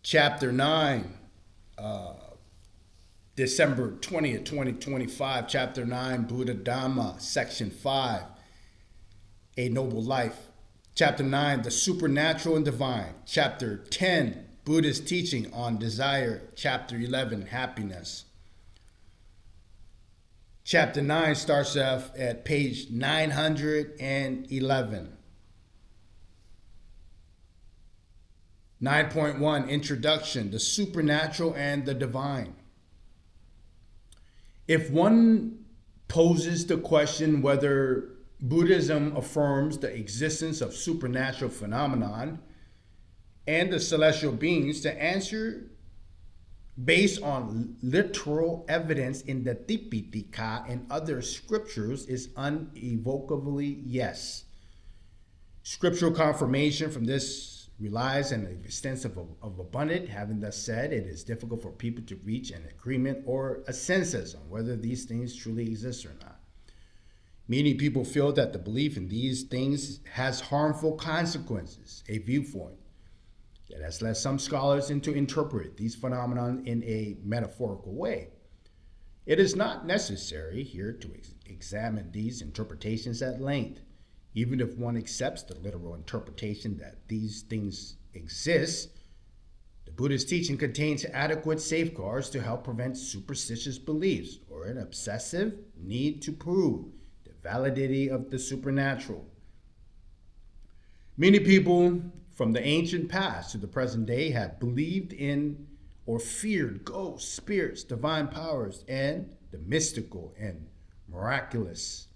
Chapter 9, December 20th, 2025. Chapter 9, Buddhadhamma, Section 5, A Noble Life. Chapter 9, The Supernatural and Divine. Chapter 10, Buddha's Teaching on Desire. Chapter 11, Happiness. Chapter 9 starts off at page 911. 9.1 Introduction, the Supernatural and the Divine. If one poses the question whether Buddhism affirms the existence of supernatural phenomenon and the celestial beings, the answer based on literal evidence in the Tipitaka and other scriptures is unequivocally yes. Scriptural confirmation from this relies on the existence of abundant. Having thus said, it is difficult for people to reach an agreement or a consensus on whether these things truly exist or not. Many people feel that the belief in these things has harmful consequences, a viewpoint that has led some scholars to interpret these phenomena in a metaphorical way. It is not necessary here to examine these interpretations at length. Even if one accepts the literal interpretation that these things exist, the Buddha's teaching contains adequate safeguards to help prevent superstitious beliefs or an obsessive need to prove the validity of the supernatural. Many people from the ancient past to the present day have believed in or feared ghosts, spirits, divine powers, and the mystical and miraculous.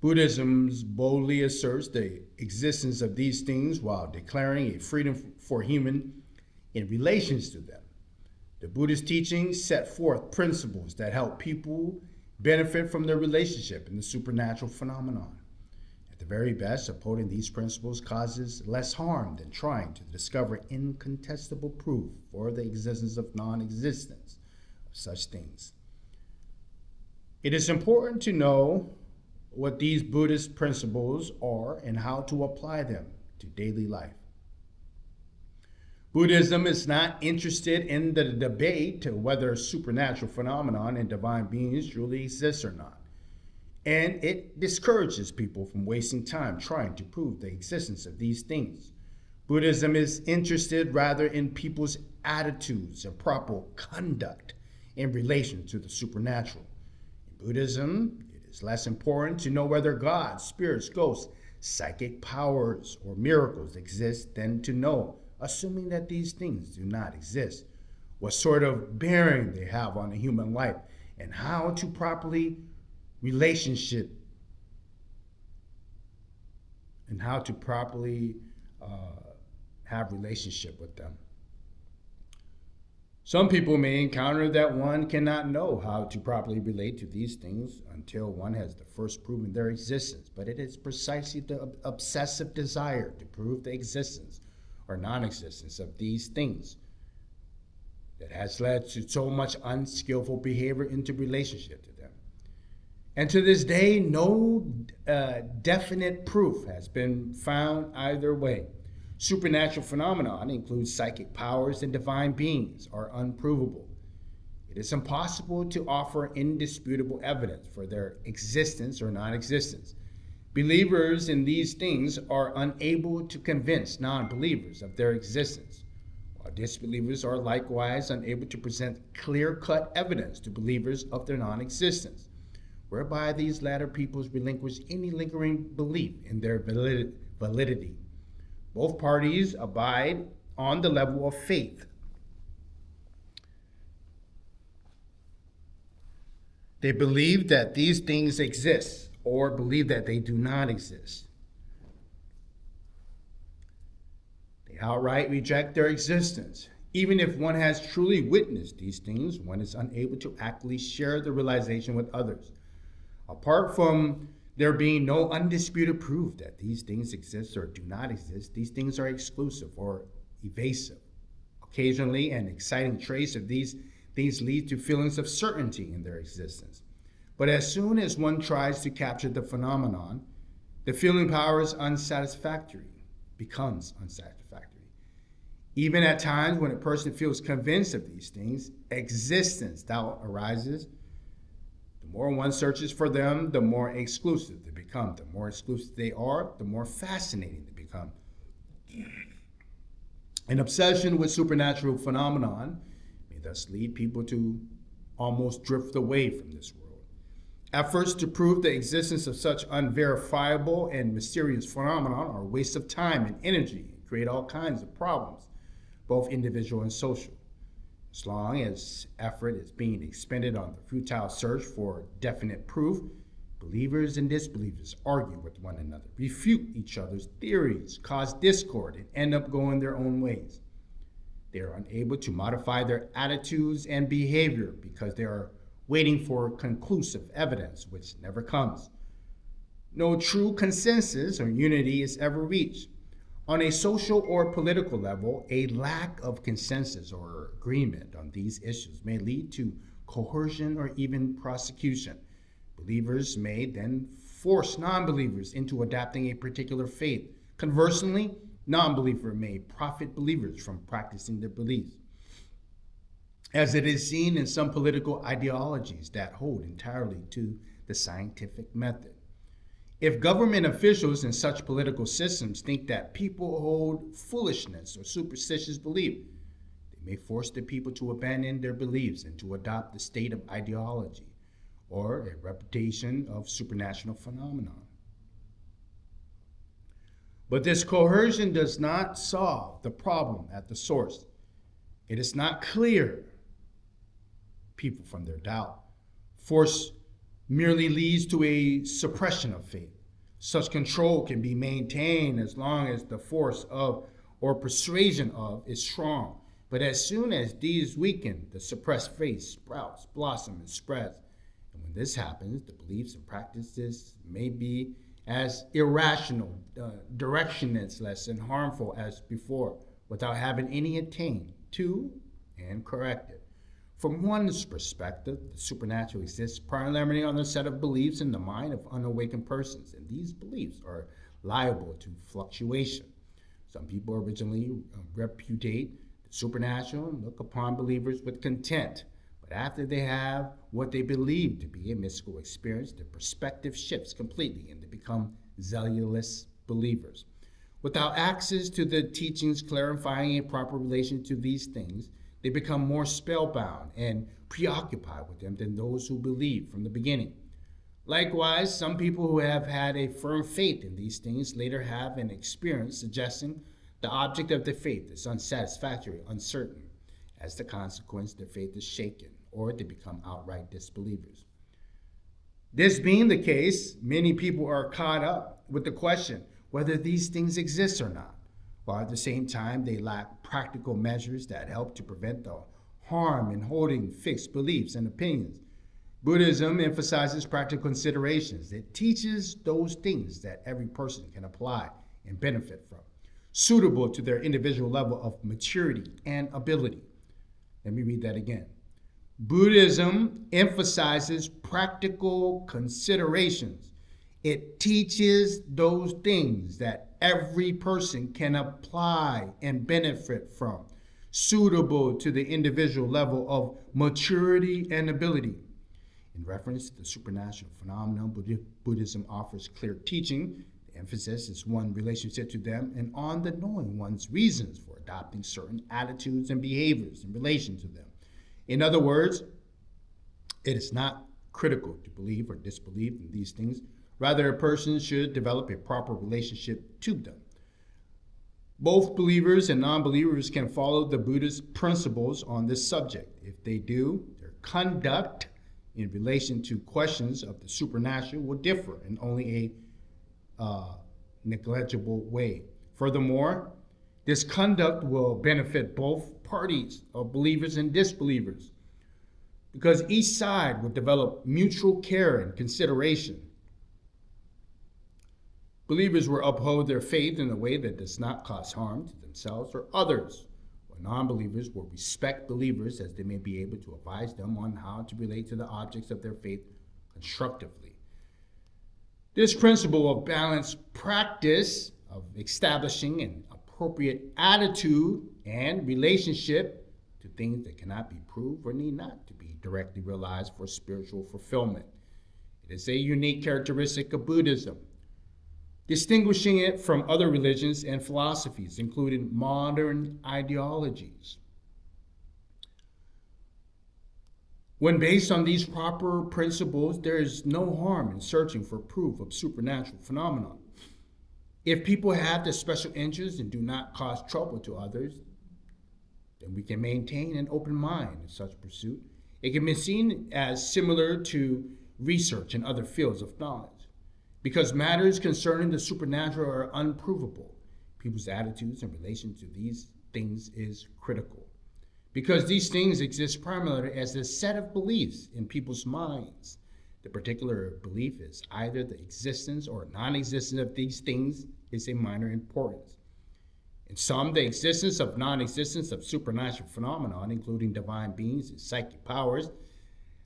Buddhism boldly asserts the existence of these things while declaring a freedom for human in relations to them. The Buddhist teachings set forth principles that help people benefit from their relationship in the supernatural phenomenon. At the very best, upholding these principles causes less harm than trying to discover incontestable proof for the existence of non-existence of such things. It is important to know what these Buddhist principles are and how to apply them to daily life. Buddhism is not interested in the debate whether supernatural phenomenon and divine beings truly exist or not, and it discourages people from wasting time trying to prove the existence of these things. Buddhism is interested rather in people's attitudes and proper conduct in relation to the supernatural. In Buddhism, it's less important to know whether God, spirits, ghosts, psychic powers, or miracles exist than to know, assuming that these things do not exist, what sort of bearing they have on a human life and how to properly have relationship with them. Some people may encounter that one cannot know how to properly relate to these things until one has the first proven their existence, but it is precisely the obsessive desire to prove the existence or non-existence of these things that has led to so much unskillful behavior into relationship to them. And to this day, no definite proof has been found either way. Supernatural phenomenon includes psychic powers and divine beings are unprovable. It is impossible to offer indisputable evidence for their existence or non-existence. Believers in these things are unable to convince non-believers of their existence, while disbelievers are likewise unable to present clear-cut evidence to believers of their non-existence, whereby these latter peoples relinquish any lingering belief in their validity. Both parties abide on the level of faith. They believe that these things exist or believe that they do not exist. They outright reject their existence. Even if one has truly witnessed these things, one is unable to actively share the realization with others. Apart from there being no undisputed proof that these things exist or do not exist, these things are exclusive or evasive. Occasionally, an exciting trace of these things leads to feelings of certainty in their existence. But as soon as one tries to capture the phenomenon, the feeling power is becomes unsatisfactory. Even at times when a person feels convinced of these things, existence doubt arises. The more one searches for them, the more exclusive they become. The more exclusive they are, the more fascinating they become. An obsession with supernatural phenomenon may thus lead people to almost drift away from this world. Efforts to prove the existence of such unverifiable and mysterious phenomenon are a waste of time and energy and create all kinds of problems, both individual and social. As long as effort is being expended on the futile search for definite proof, believers and disbelievers argue with one another, refute each other's theories, cause discord, and end up going their own ways. They are unable to modify their attitudes and behavior because they are waiting for conclusive evidence, which never comes. No true consensus or unity is ever reached. On a social or political level, a lack of consensus or agreement on these issues may lead to coercion or even prosecution. Believers may then force non-believers into adopting a particular faith. Conversely, non-believers may profit believers from practicing their beliefs, as it is seen in some political ideologies that hold entirely to the scientific method. If government officials in such political systems think that people hold foolishness or superstitious belief, they may force the people to abandon their beliefs and to adopt the state of ideology or a reputation of supernatural phenomenon. But this coercion does not solve the problem at the source. It is not clear people from their doubt. Force merely leads to a suppression of faith. Such control can be maintained as long as the force of or persuasion of is strong. But as soon as these weaken, the suppressed faith sprouts, blossoms, and spreads. And when this happens, the beliefs and practices may be as irrational, directionless, and harmful as before, without having any attained to and corrected. From one's perspective, the supernatural exists primarily on a set of beliefs in the mind of unawakened persons, and these beliefs are liable to fluctuation. Some people originally repudiate the supernatural and look upon believers with contempt, but after they have what they believe to be a mystical experience, their perspective shifts completely and they become zealous believers. Without access to the teachings clarifying a proper relation to these things, they become more spellbound and preoccupied with them than those who believe from the beginning. Likewise, some people who have had a firm faith in these things later have an experience suggesting the object of their faith is unsatisfactory, uncertain. As the consequence, their faith is shaken, or they become outright disbelievers. This being the case, many people are caught up with the question whether these things exist or not, while at the same time they lack practical measures that help to prevent the harm in holding fixed beliefs and opinions. Buddhism emphasizes practical considerations. It teaches those things that every person can apply and benefit from, suitable to their individual level of maturity and ability. Let me read that again. Buddhism emphasizes practical considerations. It teaches those things that every person can apply and benefit from, suitable to the individual level of maturity and ability. In reference to the supernatural phenomenon, Buddhism offers clear teaching. The emphasis is one's relationship to them and on the knowing one's reasons for adopting certain attitudes and behaviors in relation to them. In other words, it is not critical to believe or disbelieve in these things. Rather, a person should develop a proper relationship to them. Both believers and non-believers can follow the Buddhist principles on this subject. If they do, their conduct in relation to questions of the supernatural will differ in only a negligible way. Furthermore, this conduct will benefit both parties of believers and disbelievers, because each side will develop mutual care and consideration. Believers will uphold their faith in a way that does not cause harm to themselves or others, while non-believers will respect believers as they may be able to advise them on how to relate to the objects of their faith constructively. This principle of balanced practice of establishing an appropriate attitude and relationship to things that cannot be proved or need not to be directly realized for spiritual fulfillment. It is a unique characteristic of Buddhism, distinguishing it from other religions and philosophies, including modern ideologies. When based on these proper principles, there is no harm in searching for proof of supernatural phenomena. If people have the special interest and do not cause trouble to others, then we can maintain an open mind in such pursuit. It can be seen as similar to research in other fields of knowledge, because matters concerning the supernatural are unprovable. People's attitudes in relation to these things is critical, because these things exist primarily as a set of beliefs in people's minds. The particular belief is either the existence or non-existence of these things is a minor importance. In some, the existence of non-existence of supernatural phenomena, including divine beings and psychic powers,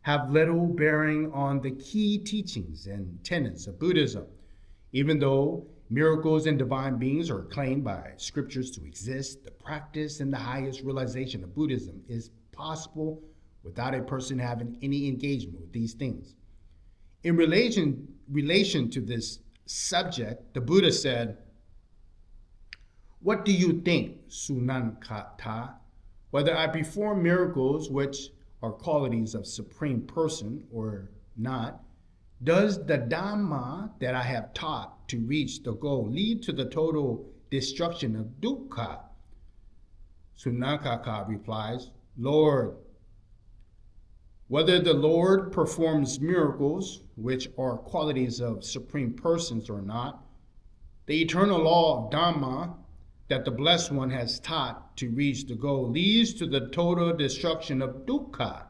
have little bearing on the key teachings and tenets of Buddhism. Even though miracles and divine beings are claimed by scriptures to exist, the practice and the highest realization of Buddhism is possible without a person having any engagement with these things. In relation to this subject, the Buddha said, "What do you think, Sunankata, whether I perform miracles which are qualities of Supreme Person or not? Does the Dhamma that I have taught to reach the goal lead to the total destruction of dukkha?" Sunankaka replies, "Lord, whether the Lord performs miracles, which are qualities of Supreme Persons or not, the eternal law of Dhamma that the Blessed One has taught to reach the goal leads to the total destruction of dukkha."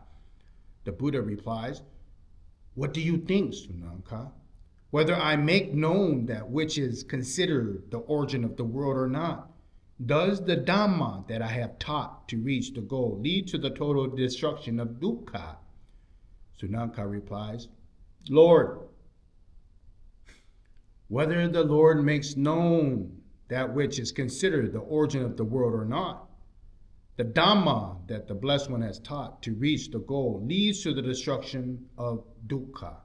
The Buddha replies, "What do you think, Sunanka? Whether I make known that which is considered the origin of the world or not? Does the Dhamma that I have taught to reach the goal lead to the total destruction of dukkha?" Sunanka replies, "Lord, whether the Lord makes known that which is considered the origin of the world or not, the Dhamma that the Blessed One has taught to reach the goal leads to the destruction of dukkha."